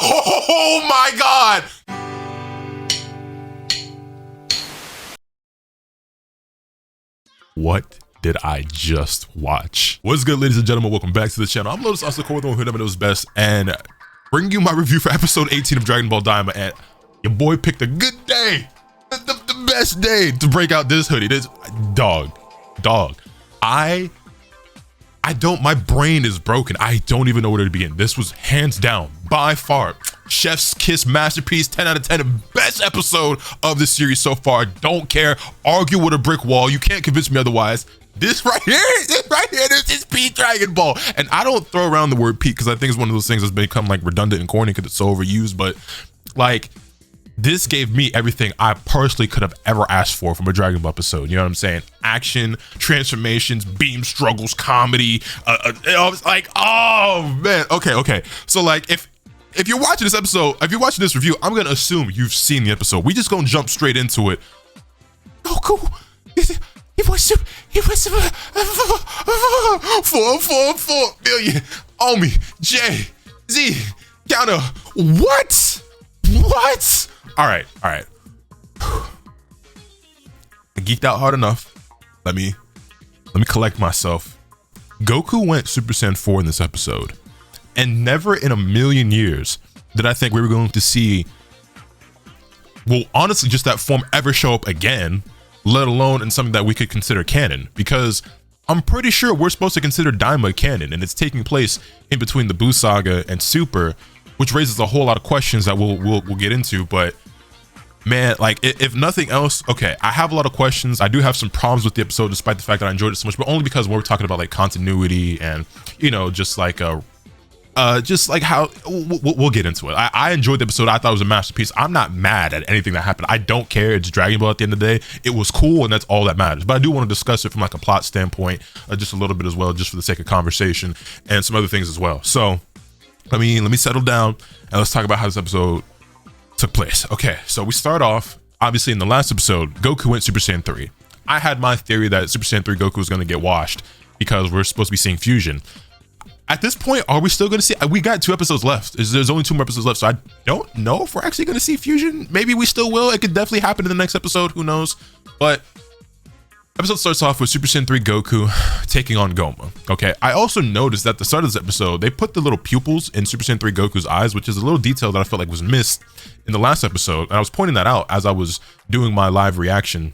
Oh my God. What did I just watch? What's good, ladies and gentlemen? Welcome back to the channel. I'm LotusAsakura, the one who never knows best, and bringing you my review for episode 18 of Dragon Ball Daima. And your boy picked a good day, the best day to break out this hoodie. This dog. My brain is broken. I don't even know where to begin. This was hands down, by far, chef's kiss masterpiece, 10 out of 10, best episode of the series so far. Don't care, argue with a brick wall. You can't convince me otherwise. This right here, this is Peak Dragon Ball. And I don't throw around the word peak because I think it's one of those things that's become like redundant and corny because it's so overused, but like, this gave me everything I personally could have ever asked for from a Dragon Ball episode. You know what I'm saying? Action, transformations, beam struggles, comedy. I was like, oh man. Okay. So like, if you're watching this episode, if you're watching this review, I'm gonna assume you've seen the episode. We just gonna jump straight into it. Goku, he was 4 million. Omi, J, Z, counter. What? All right. I geeked out hard enough. Let me collect myself. Goku went Super Saiyan 4 in this episode, and never in a million years did I think we were going to see, well, honestly, just that form ever show up again, let alone in something that we could consider canon, because I'm pretty sure we're supposed to consider Daima canon, and it's taking place in between the Buu Saga and Super, which raises a whole lot of questions that we'll get into. But man, like, if nothing else, okay, I have a lot of questions. I do have some problems with the episode, despite the fact that I enjoyed it so much, but only because when we're talking about like continuity and, you know, just like how we'll get into it. I enjoyed the episode. I thought it was a masterpiece. I'm not mad at anything that happened. I don't care. It's Dragon Ball at the end of the day. It was cool, and that's all that matters. But I do want to discuss it from like a plot standpoint, just a little bit as well, just for the sake of conversation and some other things as well. So let me settle down and let's talk about how this episode took place. Okay, so we start off, obviously in the last episode, Goku went Super Saiyan 3. I had my theory that Super Saiyan 3 Goku was going to get washed because we're supposed to be seeing fusion. At this point, are we still going to see? We got 2 episodes left. There's only 2 more episodes left, so I don't know if we're actually going to see fusion. Maybe we still will. It could definitely happen in the next episode. Who knows? But episode starts off with Super Saiyan 3 Goku taking on Goma. Okay, I also noticed that at the start of this episode, they put the little pupils in Super Saiyan 3 Goku's eyes, which is a little detail that I felt like was missed in the last episode. And I was pointing that out as I was doing my live reaction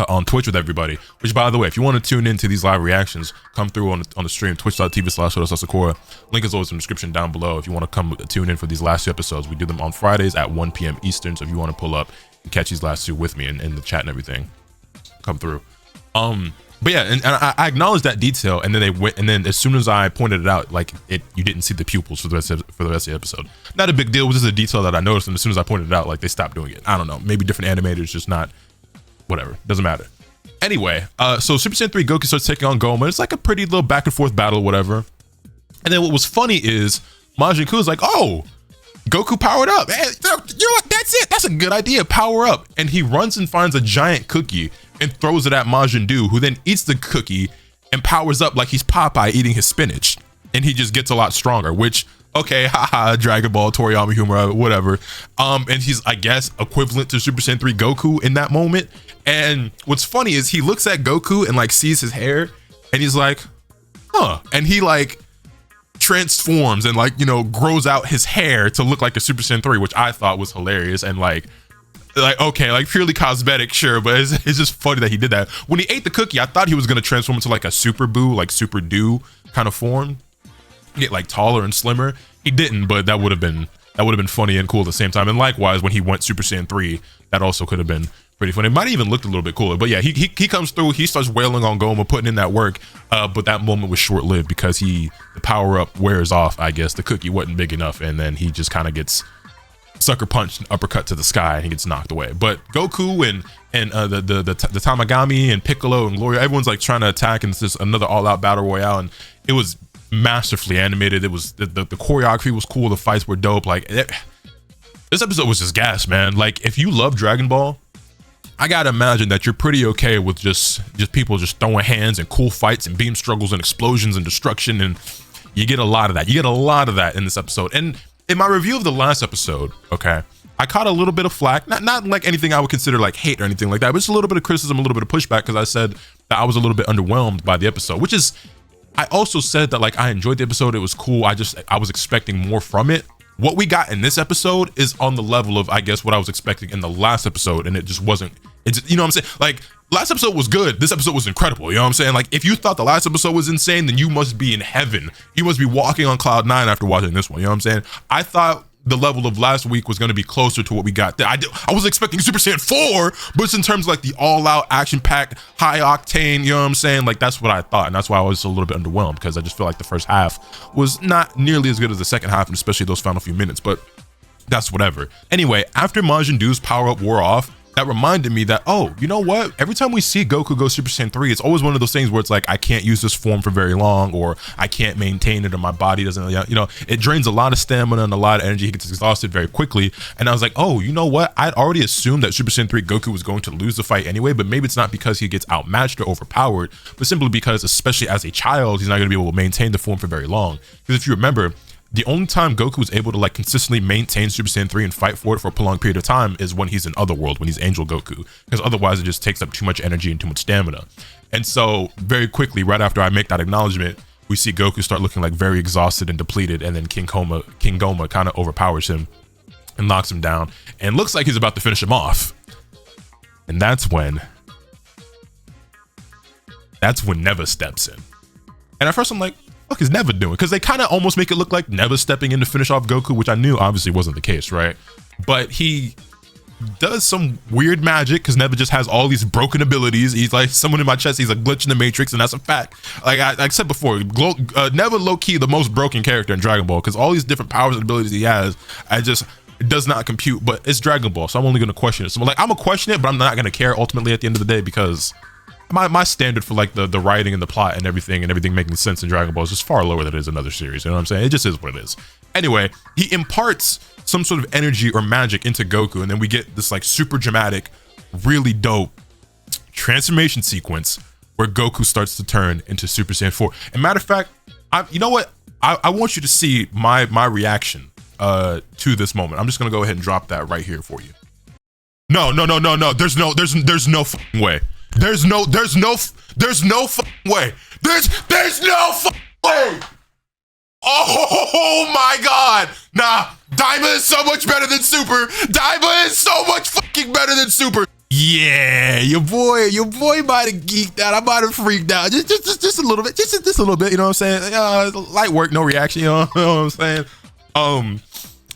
on Twitch with everybody, which, by the way, if you want to tune into these live reactions, come through on the stream, twitch.tv/LotusAsakura. Link is always in the description down below. If you want to come tune in for these last 2 episodes, we do them on Fridays at 1 p.m. Eastern. So if you want to pull up and catch these last 2 with me in the chat and everything, come through. But yeah, and I acknowledged that detail, and then they went, and then as soon as I pointed it out, like you didn't see the pupils for the rest of the episode. Not a big deal. It was just a detail that I noticed, and as soon as I pointed it out, like, they stopped doing it. I don't know, maybe different animators, just not, whatever, doesn't matter. Anyway, so Super Saiyan 3 Goku starts taking on Goma. It's like a pretty little back and forth battle, whatever. And then what was funny is Majin Buu is like, oh, Goku powered up. Hey, you know what? That's it. That's a good idea. Power up. And he runs and finds a giant cookie and throws it at Majin Buu, who then eats the cookie and powers up like he's Popeye eating his spinach. And he just gets a lot stronger, which, okay, haha, Dragon Ball, Toriyama humor, whatever. And he's, I guess, equivalent to Super Saiyan 3 Goku in that moment. And what's funny is he looks at Goku and like sees his hair and he's like, huh. And he like transforms and, like, you know, grows out his hair to look like a Super Saiyan 3, which I thought was hilarious. And like okay, like purely cosmetic, sure, but it's just funny that he did that. When he ate the cookie, I thought he was gonna transform into like a Super Buu, like Super Do kind of form, get like taller and slimmer. He didn't, but that would have been funny and cool at the same time. And likewise, when he went Super Saiyan 3, that also could have been pretty funny. It might have even looked a little bit cooler. But yeah, he comes through, he starts wailing on Goma, putting in that work, but that moment was short-lived because the power up wears off, I guess. The cookie wasn't big enough, and then he just kind of gets sucker punched and uppercut to the sky, and he gets knocked away. But Goku and the Tamagami and Piccolo and Gloria, everyone's like trying to attack, and it's just another all-out battle royale, and it was masterfully animated. It was the choreography was cool, the fights were dope. Like, this episode was just gas, man. Like, if you love Dragon Ball, I gotta imagine that you're pretty okay with just people just throwing hands and cool fights and beam struggles and explosions and destruction, and you get a lot of that. You get a lot of that in this episode. And in my review of the last episode, okay, I caught a little bit of flack, not like anything I would consider like hate or anything like that, but just a little bit of criticism, a little bit of pushback, because I said that I was a little bit underwhelmed by the episode, which is, I also said that like I enjoyed the episode, it was cool, I was expecting more from it. What we got in this episode is on the level of, I guess, what I was expecting in the last episode, and it just wasn't, it's, you know what I'm saying? Like, last episode was good, this episode was incredible, you know what I'm saying? Like, if you thought the last episode was insane, then you must be in heaven. You must be walking on cloud 9 after watching this one, you know what I'm saying? I thought the level of last week was going to be closer to what we got there. I was expecting Super Saiyan 4, but it's in terms of like the all-out action-packed, high-octane, you know what I'm saying? Like, that's what I thought, and that's why I was a little bit underwhelmed, because I just feel like the first half was not nearly as good as the second half, and especially those final few minutes, but that's whatever. Anyway, after Majin Buu's power-up wore off, that reminded me that, oh, you know what? Every time we see Goku go Super Saiyan 3, it's always one of those things where it's like, I can't use this form for very long, or I can't maintain it, or my body doesn't, you know, it drains a lot of stamina and a lot of energy. He gets exhausted very quickly. And I was like, oh, you know what? I'd already assumed that Super Saiyan 3 Goku was going to lose the fight anyway, but maybe it's not because he gets outmatched or overpowered, but simply because, especially as a child, he's not going to be able to maintain the form for very long. Because if you remember, the only time Goku was able to like consistently maintain Super Saiyan 3 and fight for it for a prolonged period of time is when he's in Otherworld, when he's Angel Goku, because otherwise it just takes up too much energy and too much stamina. And so very quickly, right after I make that acknowledgement, we see Goku start looking like very exhausted and depleted, and then King Goma kind of overpowers him and knocks him down and looks like he's about to finish him off. And that's when Neva steps in. And at first I'm like, fuck is Neva doing? Because they kind of almost make it look like Neva stepping in to finish off Goku, which I knew obviously wasn't the case, right? But he does some weird magic, because Neva just has all these broken abilities. He's like someone in my chest, he's a glitch in the Matrix, and that's a fact. Like I said before, Neva low-key the most broken character in Dragon Ball, because all these different powers and abilities he has, it does not compute, but it's Dragon Ball, so I'm only going to question it. So I'm like, I'm going to question it, but I'm not going to care ultimately at the end of the day, because my standard for like the writing and the plot and everything making sense in Dragon Ball is just far lower than it is in other series. You know what I'm saying? It just is what it is. Anyway, he imparts some sort of energy or magic into Goku, and then we get this like super dramatic, really dope transformation sequence where Goku starts to turn into Super Saiyan 4. And matter of fact, you know what? I want you to see my reaction to this moment. I'm just gonna go ahead and drop that right here for you. No. There's no fucking way. There's no fucking way. There's no fucking way. Oh my god. Nah, Daima is so much better than Super. Daima is so much fucking better than Super. Yeah, your boy might have geeked out. I might have freaked out. Just a little bit. Just a little bit, you know what I'm saying? Light work, no reaction, you know what I'm saying?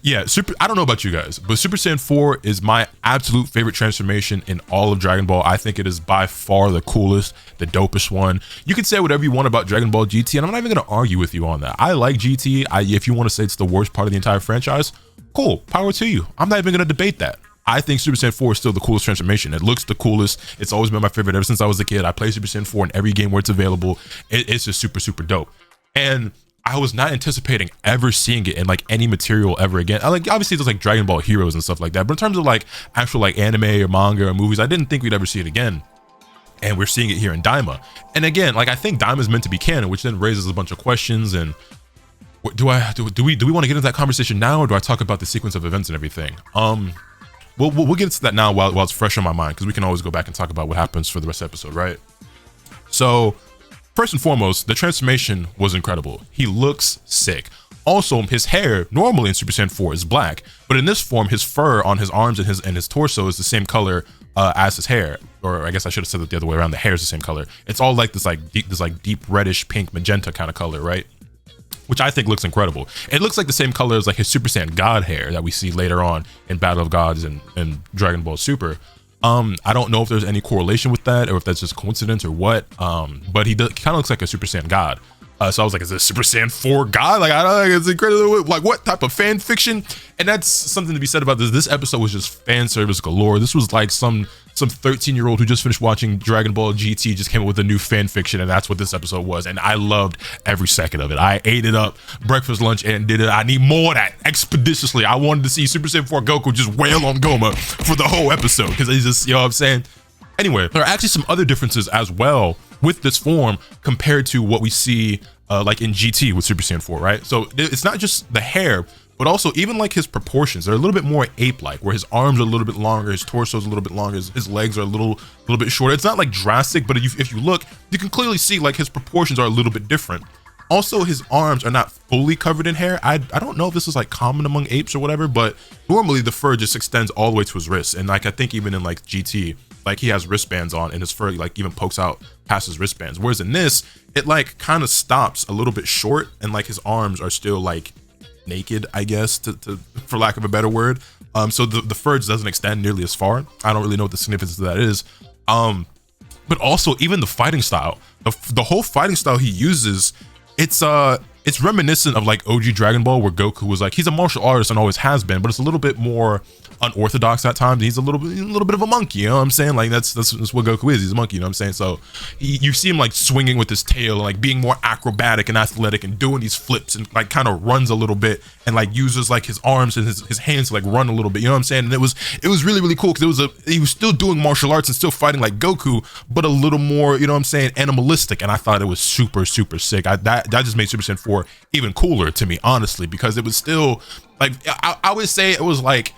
Yeah, I don't know about you guys, but Super Saiyan 4 is my absolute favorite transformation in all of Dragon Ball. I think it is by far the coolest, the dopest one. You can say whatever you want about Dragon Ball GT, and I'm not even going to argue with you on that. I like GT. If you want to say it's the worst part of the entire franchise, cool, power to you. I'm not even going to debate that. I think Super Saiyan 4 is still the coolest transformation. It looks the coolest. It's always been my favorite ever since I was a kid. I play Super Saiyan 4 in every game where it's available. It's just super, super dope. And I was not anticipating ever seeing it in like any material ever again. Like obviously there's like Dragon Ball Heroes and stuff like that, but in terms of like actual like anime or manga or movies, I didn't think we'd ever see it again. And we're seeing it here in Daima. And again, like I think Daima is meant to be canon, which then raises a bunch of questions. And do we want to get into that conversation now, or do I talk about the sequence of events and everything? We'll get into that now while it's fresh on my mind, because we can always go back and talk about what happens for the rest of the episode, right? So first and foremost, the transformation was incredible. He looks sick. Also, his hair normally in Super Saiyan 4 is black, but in this form, his fur on his arms and his torso is the same color as his hair. Or I guess I should have said it the other way around. The hair is the same color. It's all like this deep reddish pink magenta kind of color, right? Which I think looks incredible. It looks like the same color as like his Super Saiyan God hair that we see later on in Battle of Gods and Dragon Ball Super. I don't know if there's any correlation with that, or if that's just coincidence or what. But he kind of looks like a Super Saiyan God. So I was like, is this Super Saiyan 4 God? Like, I don't know, it's incredible. Like, what type of fan fiction? And that's something to be said about this. This episode was just fan service galore. This was like some 13-year-old who just finished watching Dragon Ball GT just came up with a new fan fiction, and that's what this episode was. And I loved every second of it. I ate it up, breakfast, lunch, and dinner. I need more of that expeditiously. I wanted to see Super Saiyan 4 Goku just wail on Goma for the whole episode, because it's just, you know what I'm saying? Anyway, there are actually some other differences as well with this form compared to what we see like in GT with Super Saiyan 4, right? So it's not just the hair, but also even like his proportions, they're a little bit more ape-like, where his arms are a little bit longer, his torso is a little bit longer, his legs are a little bit shorter. It's not like drastic, but if you look, you can clearly see like his proportions are a little bit different. Also, his arms are not fully covered in hair. I don't know if this is like common among apes or whatever, but normally the fur just extends all the way to his wrists. And like I think even in like GT, like he has wristbands on and his fur like even pokes out past his wristbands. Whereas in this, it like kind of stops a little bit short and like his arms are still like naked, I guess, to for lack of a better word. So the fur just doesn't extend nearly as far. I don't really know what the significance of that is. But also even the fighting style, the whole fighting style he uses, it's reminiscent of like OG Dragon Ball, where Goku was like, he's a martial artist and always has been, but it's a little bit more unorthodox at times. He's a little bit of a monkey, you know what I'm saying? Like that's what Goku is. He's a monkey, you know what I'm saying? So you see him like swinging with his tail and like being more acrobatic and athletic and doing these flips and like kind of runs a little bit and like uses like his arms and his hands to like run a little bit, you know what I'm saying? And it was really cool because he was still doing martial arts and still fighting like Goku, but a little more, you know what I'm saying, animalistic. And I thought it was super sick. That just made Super Saiyan 4 even cooler to me, honestly, because it was still like I would say it was like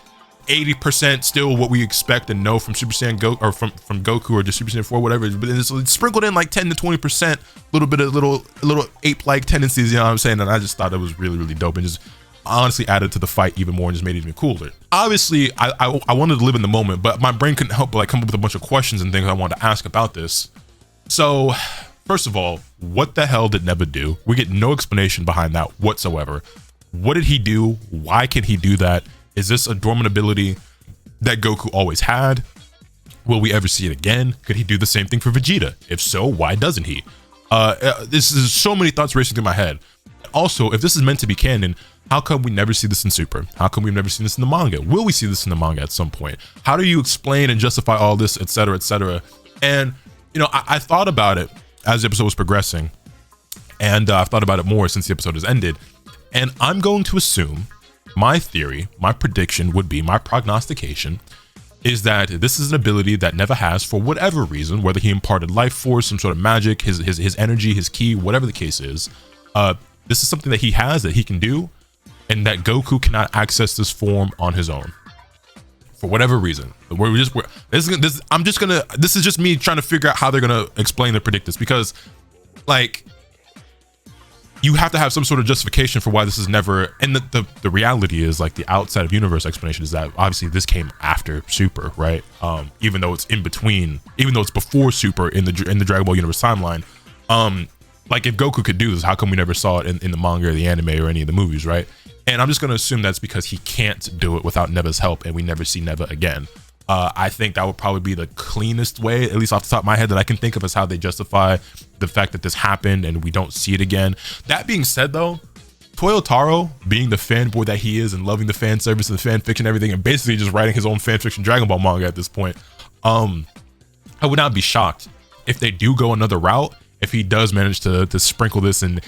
80% still what we expect and know from Super Saiyan or from Goku or just Super Saiyan 4, whatever. But it's sprinkled in like 10 to 20%, little bit of little ape-like tendencies, you know what I'm saying? And I just thought it was really dope and just honestly added to the fight even more and just made it even cooler. Obviously, I wanted to live in the moment, but my brain couldn't help but like come up with a bunch of questions and things I wanted to ask about this. So first of all, what the hell did Neba do? We get no explanation behind that whatsoever. What did he do? Why can he do that? Is this a dormant ability that Goku always had? Will we ever see it again? Could he do the same thing for Vegeta? If so, why doesn't he? This is so many thoughts racing through my head. Also, if this is meant to be canon, how come we never see this in Super? How come we've never seen this in the manga? Will we see this in the manga at some point? How do you explain and justify all this, etc., etc.? And, you know, I thought about it as the episode was progressing, and I've thought about it more since the episode has ended. And I'm going to assume, my theory, my prediction would be, my prognostication is that this is an ability that Neva has for whatever reason, whether he imparted life force, some sort of magic, his energy, his ki, whatever the case is. This is something that he has, that he can do, and that Goku cannot access this form on his own for whatever reason. This is just me trying to figure out how they're gonna explain and predict this, because like you have to have some sort of justification for why this is never. And the reality is, like, the outside of universe explanation is that obviously this came after Super, right? Even though it's in between, even though it's before Super in the Dragon Ball universe timeline. Like, if Goku could do this, how come we never saw it in the manga or the anime or any of the movies, right? And I'm just going to assume that's because he can't do it without Neva's help, and we never see Neva again. I think that would probably be the cleanest way, at least off the top of my head, that I can think of as how they justify the fact that this happened and we don't see it again. That being said, though, Toyotaro, being the fanboy that he is and loving the fan service and the fan fiction and everything, and basically just writing his own fan fiction Dragon Ball manga at this point, I would not be shocked if they do go another route, if he does manage to sprinkle this and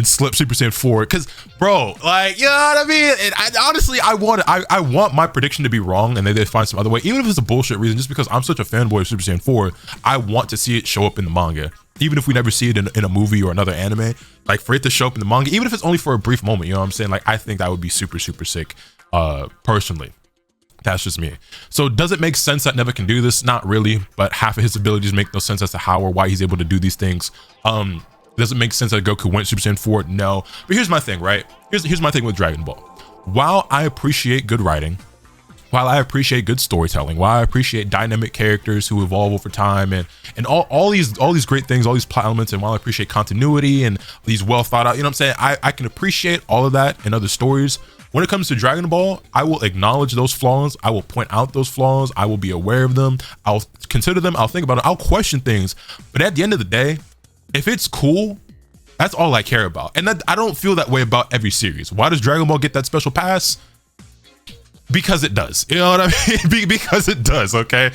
slip Super Saiyan 4, because, bro, like, you know what I mean? And honestly, I want my prediction to be wrong and they find some other way, even if it's a bullshit reason, just because I'm such a fanboy of Super Saiyan 4, I want to see it show up in the manga. Even if we never see it in a movie or another anime, like, for it to show up in the manga, even if it's only for a brief moment, you know what I'm saying? Like, I think that would be super, super sick, personally. That's just me. So does it make sense that Neva can do this? Not really, but half of his abilities make no sense as to how or why he's able to do these things. Does it make sense that Goku went Super Saiyan 4? No. But here's my thing, right? Here's my thing with Dragon Ball. While I appreciate good writing, while I appreciate good storytelling, while I appreciate dynamic characters who evolve over time and all these great things, all these plot elements, and while I appreciate continuity and these well thought out, you know what I'm saying? I can appreciate all of that in other stories. When it comes to Dragon Ball, I will acknowledge those flaws. I will point out those flaws. I will be aware of them. I'll consider them. I'll think about it. I'll question things. But at the end of the day, if it's cool, that's all I care about. And I don't feel that way about every series. Why does Dragon Ball get that special pass? Because it does, you know what I mean? Because it does, okay?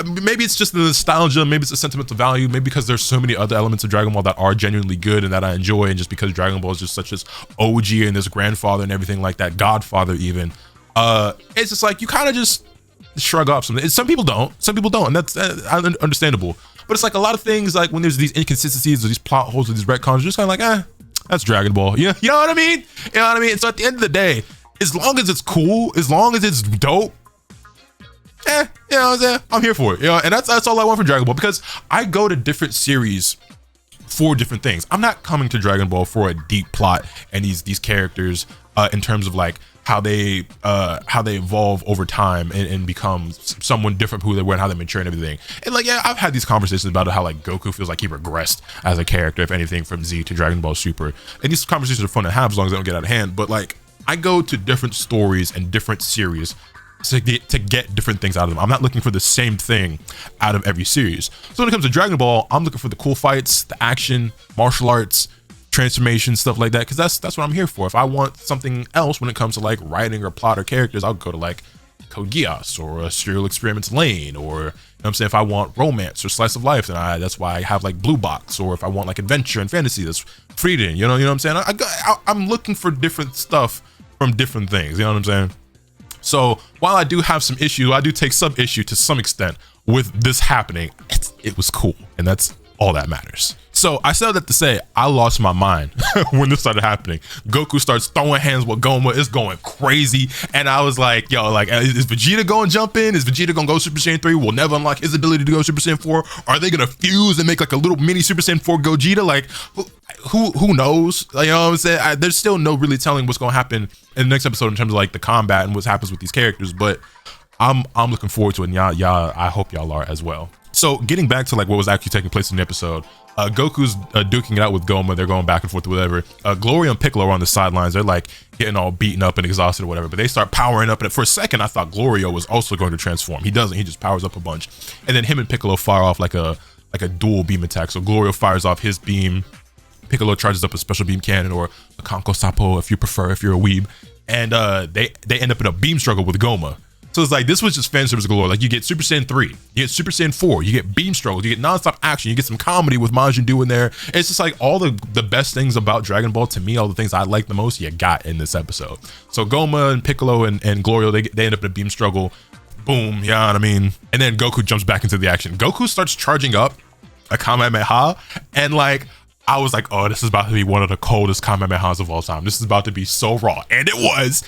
Maybe it's just the nostalgia, maybe it's the sentimental value, maybe because there's so many other elements of Dragon Ball that are genuinely good and that I enjoy, and just because Dragon Ball is just such this OG and this grandfather and everything like that, godfather even, it's just like, you kind of just shrug off something. Some people don't, and that's understandable. But it's like a lot of things, like when there's these inconsistencies or these plot holes or these retcons, you're just kind of like, that's Dragon Ball. You know what I mean? You know what I mean? So at the end of the day, as long as it's cool, as long as it's dope, you know what I'm saying? I'm here for it, you know, and that's all I want from Dragon Ball, because I go to different series for different things. I'm not coming to Dragon Ball for a deep plot and these characters in terms of like how they evolve over time and become someone different from who they were and how they mature and everything. And like, yeah, I've had these conversations about how like Goku feels like he regressed as a character, if anything, from Z to Dragon Ball Super. And these conversations are fun to have as long as they don't get out of hand. But like, I go to different stories and different series to get different things out of them. I'm not looking for the same thing out of every series. So when it comes to Dragon Ball, I'm looking for the cool fights, the action, martial arts, transformation, stuff like that, because that's what I'm here for. If I want something else when it comes to like writing or plot or characters, I'll go to like Code Geass or a Serial Experiments Lane, or, you know what I'm saying, if I want romance or slice of life, then that's why I have like Blue Box. Or if I want like adventure and fantasy, that's Frieden. You know what I'm saying? I'm looking for different stuff from different things, you know what I'm saying? So while I do have some issue, I do take some issue to some extent with this happening. It was cool, and that's all that matters. So I said that to say I lost my mind when this started happening. Goku starts throwing hands with Goma. It's going crazy. And I was like, yo, like, is Vegeta going to jump in? Is Vegeta going to go Super Saiyan 3? We'll never unlock his ability to go Super Saiyan 4. Are they going to fuse and make like a little mini Super Saiyan 4 Gogeta? Like, who knows? Like, you know what I'm saying? There's still no really telling what's going to happen in the next episode in terms of like the combat and what happens with these characters. But I'm looking forward to it. And y'all, I hope y'all are as well. So getting back to like what was actually taking place in the episode, Goku's duking it out with Goma. They're going back and forth or whatever. Gloria and Piccolo are on the sidelines. They're like getting all beaten up and exhausted or whatever, but they start powering up. And for a second, I thought Gloria was also going to transform. He doesn't. He just powers up a bunch. And then him and Piccolo fire off like a dual beam attack. So Gloria fires off his beam. Piccolo charges up a special beam cannon, or a Kanko Sapo if you prefer, if you're a weeb. And they end up in a beam struggle with Goma. So it's like, this was just fan service galore. Like, you get Super Saiyan 3, you get Super Saiyan 4, you get beam struggles, you get nonstop action, you get some comedy with Majin doing there. It's just like all the best things about Dragon Ball, to me, all the things I like the most, you got in this episode. So Goma and Piccolo and Gloria, they end up in a beam struggle. Boom, you know what I mean? And then Goku jumps back into the action. Goku starts charging up a Kamehameha, and like, I was like, oh, this is about to be one of the coldest Kamehamehas of all time. This is about to be so raw. And it was.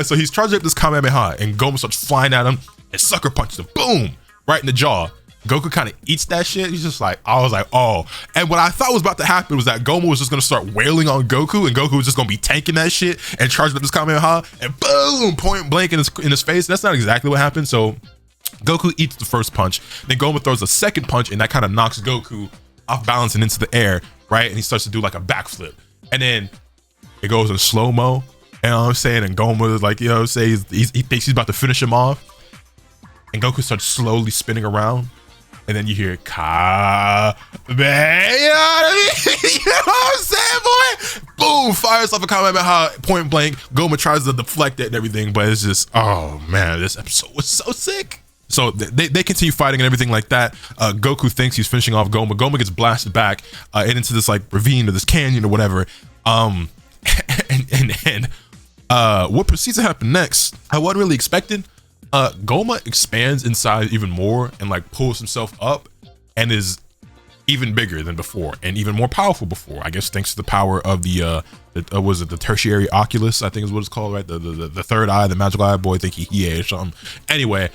So he's charging up this Kamehameha, and Goma starts flying at him and sucker punches him. Boom! Right in the jaw. Goku kind of eats that shit. He's just like, I was like, oh. And what I thought was about to happen was that Goma was just going to start wailing on Goku, and Goku was just going to be tanking that shit and charging up this Kamehameha, and boom! Point blank in his face. That's not exactly what happened. So Goku eats the first punch. Then Goma throws a second punch, and that kind of knocks Goku off balance and into the air. Right, and he starts to do like a backflip, and then it goes in slow-mo, you know what I'm saying, and Goma is like, you know what I'm saying, he thinks he's about to finish him off, and Goku starts slowly spinning around, and then you hear Ka, man, you know what I mean? You know what I'm saying, boy? Boom, fires off a Kamehameha, point blank. Goma tries to deflect it and everything, but it's just, oh man, this episode was so sick. So they continue fighting and everything like that. Goku thinks he's finishing off Goma. Goma gets blasted back into this like ravine or this canyon or whatever. And what proceeds to happen next, I wasn't really expecting. Goma expands inside even more and like pulls himself up and is even bigger than before and even more powerful before. I guess thanks to the power of the was it the tertiary oculus, I think is what it's called, right? The third eye, the magical eye. Boy, think he or something. Anyway.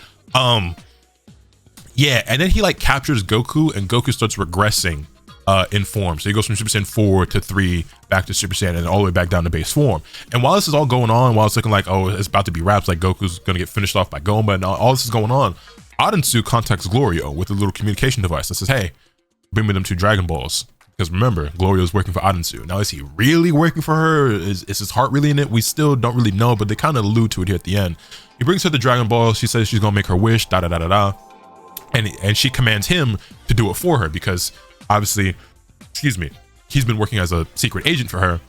Yeah, and then he like captures Goku, and Goku starts regressing in form. So he goes from Super Saiyan 4 to 3 back to Super Saiyan and all the way back down to base form. And while this is all going on, while it's looking like, oh, it's about to be wraps, like Goku's gonna get finished off by Goma and all this is going on, Adensu contacts Glorio with a little communication device that says, hey, bring me them 2 Dragon Balls. Because remember, Glorio's working for Adensu. Now, is he really working for her? Is his heart really in it? We still don't really know, but they kind of allude to it here at the end. He brings her the Dragon Ball. She says she's gonna make her wish, da-da-da-da-da. And she commands him to do it for her because obviously, excuse me, he's been working as a secret agent for her.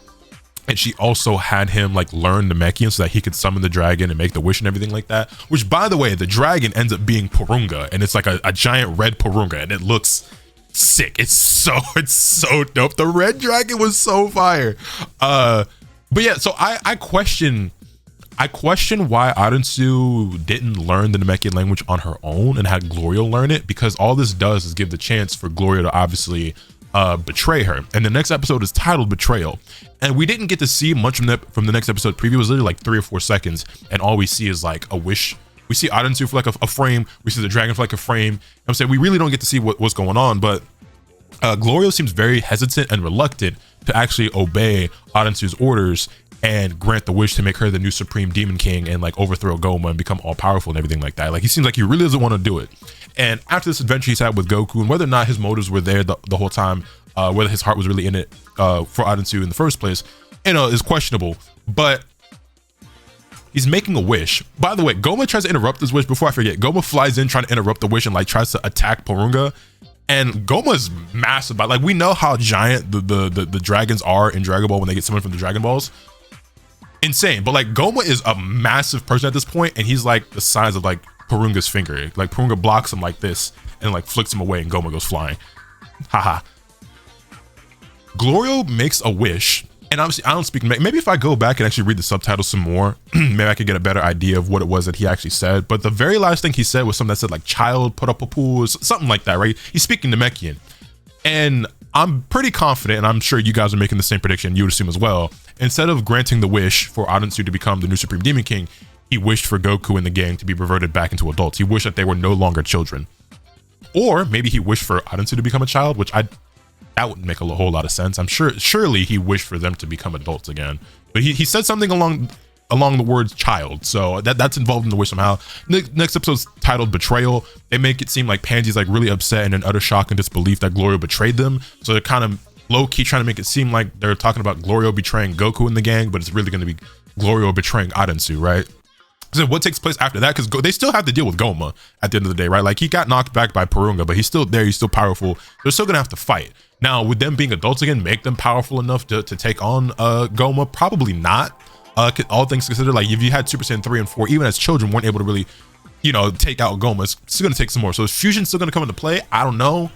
And she also had him like learn the Namekian so that he could summon the dragon and make the wish and everything like that. Which, by the way, the dragon ends up being Porunga, and it's like a giant red Porunga, and it looks sick. It's so dope. The red dragon was so fire. But yeah, so I question why Adensu didn't learn the Namekian language on her own and had Gloria learn it, because all this does is give the chance for Gloria to obviously betray her. And the next episode is titled Betrayal. And we didn't get to see much from the next episode preview. It was literally like 3 or 4 seconds. And all we see is like a wish. We see Adansu for like a frame. We see the dragon for like a frame. I'm saying we really don't get to see what's going on, but Glorio seems very hesitant and reluctant to actually obey Adansu's orders and grant the wish to make her the new Supreme Demon King and like overthrow Goma and become all powerful and everything like that. Like he seems like he really doesn't want to do it. And after this adventure he's had with Goku, and whether or not his motives were there the whole time, whether his heart was really in it for Adansu in the first place, you know, is questionable. But he's making a wish. By the way, Goma tries to interrupt this wish. Before I forget, Goma flies in trying to interrupt the wish and like tries to attack Porunga. And Goma's massive, but like we know how giant the dragons are in Dragon Ball when they get summoned from the Dragon Balls. Insane. But like Goma is a massive person at this point, and he's like the size of like Porunga's finger. Like Porunga blocks him like this and like flicks him away, and Goma goes flying. Haha. Glorio makes a wish, and obviously I don't speak. Maybe if I go back and actually read the subtitles some more, maybe I could get a better idea of what it was that he actually said. But the very last thing he said was something that said like "child put up a pool," something like that, right? He's speaking Namekian, and I'm pretty confident, and I'm sure you guys are making the same prediction. You would assume as well. Instead of granting the wish for Adansu to become the new Supreme Demon King, he wished for Goku and the gang to be reverted back into adults. He wished that they were no longer children. Or maybe he wished for Adansu to become a child, which that wouldn't make a whole lot of sense. I'm sure, surely he wished for them to become adults again. But he said something along the words child, so that's involved in the wish somehow. Next episode's titled Betrayal. They make it seem like Pansy's like really upset and in utter shock and disbelief that Glorio betrayed them. So they're kind of low-key trying to make it seem like they're talking about Glorio betraying Goku and the gang, but it's really going to be Glorio betraying Adansu, right? So what takes place after that, because they still have to deal with Goma at the end of the day, right? Like he got knocked back by Porunga, but he's still there, he's still powerful. They're still gonna have to fight. Now, would them being adults again make them powerful enough to take on Goma? Probably not. All things considered, like if you had Super Saiyan 3 and 4, even as children, weren't able to really, you know, take out Goma. It's still gonna take some more. So is fusion still gonna come into play? I don't know.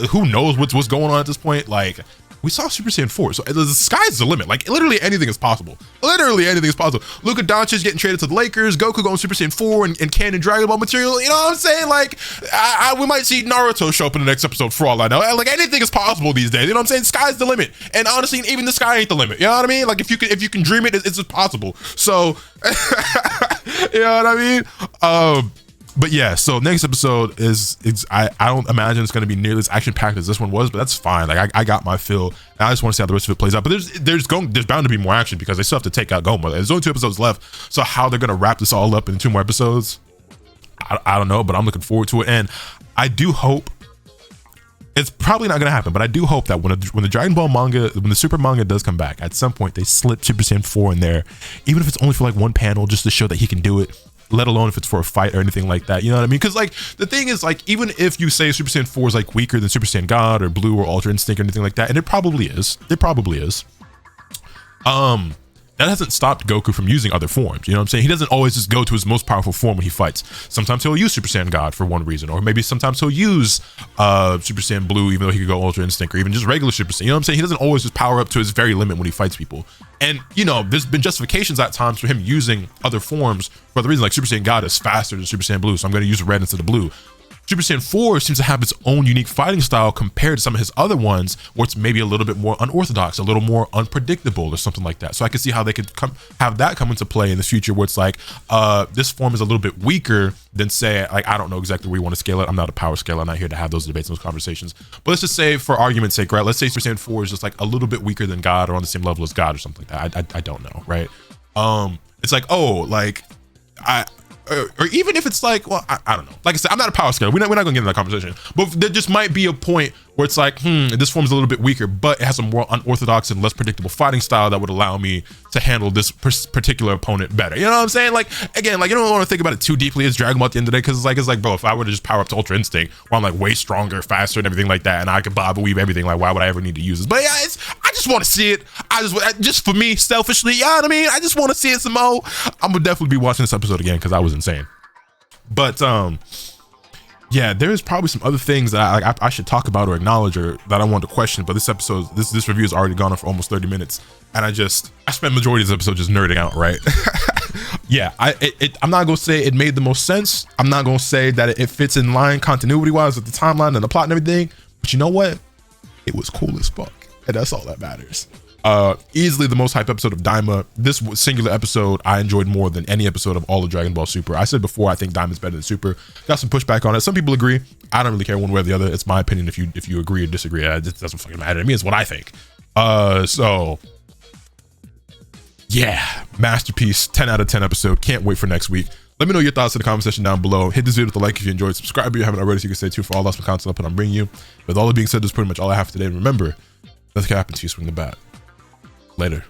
Who knows what's going on at this point? Like we saw Super Saiyan 4, so the sky's the limit. Like literally anything is possible. Literally anything is possible. Luka Doncic getting traded to the Lakers, Goku going Super Saiyan 4 and canon Dragon Ball material. You know what I'm saying? Like we might see Naruto show up in the next episode for all I know. Like anything is possible these days. You know what I'm saying? Sky's the limit. And honestly, even the sky ain't the limit. You know what I mean? Like if you can dream it, it's possible. So you know what I mean? But yeah, so next episode I don't imagine it's going to be nearly as action packed as this one was, but that's fine. Like I got my fill, and I just want to see how the rest of it plays out. But there's bound to be more action because they still have to take out Goma. There's only 2 episodes left, so how they're going to wrap this all up in 2 more episodes, I don't know. But I'm looking forward to it, and I do hope. It's probably not going to happen, but I do hope that when the Dragon Ball manga, when the Super manga does come back, at some point they slip Super Saiyan 4 in there, even if it's only for like 1 panel, just to show that he can do it. Let alone if it's for a fight or anything like that, you know what I mean? Because like the thing is, like even if you say Super Saiyan 4 is like weaker than Super Saiyan God or Blue or Ultra Instinct or anything like that, and it probably is, that hasn't stopped Goku from using other forms. You know what I'm saying? He doesn't always just go to his most powerful form when he fights. Sometimes he'll use Super Saiyan God for one reason, or maybe sometimes he'll use Super Saiyan Blue, even though he could go Ultra Instinct, or even just regular Super Saiyan. You know what I'm saying? He doesn't always just power up to his very limit when he fights people. And you know, there's been justifications at times for him using other forms for the reason, like Super Saiyan God is faster than Super Saiyan Blue, so I'm going to use red instead of blue. Super Saiyan 4 seems to have its own unique fighting style compared to some of his other ones, where it's maybe a little bit more unorthodox, a little more unpredictable or something like that. So I can see how they could have that come into play in the future, where it's like this form is a little bit weaker than, say, like, I don't know exactly where you want to scale it. I'm not a power scaler. I'm not here to have those debates and those conversations. But let's just say, for argument's sake, right, let's say Super Saiyan 4 is just like a little bit weaker than God or on the same level as God or something like that. I don't know, right? It's like, oh, like or even if it's like, well, I don't know. Like I said, I'm not a power scaler. We're not going to get into that conversation. But there just might be a point where it's like, this form is a little bit weaker, but it has a more unorthodox and less predictable fighting style that would allow me to handle this particular opponent better. You know what I'm saying? Like, again, like you don't want to think about it too deeply as Dragon Ball at the end of the day, because it's like, bro, if I were to just power up to Ultra Instinct, where I'm like way stronger, faster, and everything like that, and I could bob and weave everything, like why would I ever need to use this? But yeah, I just want to see it. Just for me, selfishly, you know what I mean? I just want to see it some more. I'm gonna definitely be watching this episode again because I was insane. But yeah, there's probably some other things that I should talk about or acknowledge, or that I want to question. But this episode, this review has already gone on for almost 30 minutes, and I spent majority of this episode just nerding out, right? Yeah, I'm not gonna say it made the most sense. I'm not gonna say that it fits in line continuity wise with the timeline and the plot and everything. But you know what? it was cool as fuck, and that's all that matters. Easily the most hyped episode of Daima. This singular episode I enjoyed more than any episode of all of Dragon Ball Super. I said before, I think Daima's better than Super. Got some pushback on it. Some people agree. I don't really care one way or the other. It's my opinion. If you agree or disagree, it doesn't fucking matter to me. It's what I think. So yeah, masterpiece, 10 out of 10 episode. Can't wait for next week. Let me know your thoughts in the comment section down below. Hit this video with a like if you enjoyed. Subscribe if you haven't already so you can stay tuned for all awesome content I'm bringing you. With all that being said, that's pretty much all I have for today. Remember, nothing can happen to you swing the bat. Later.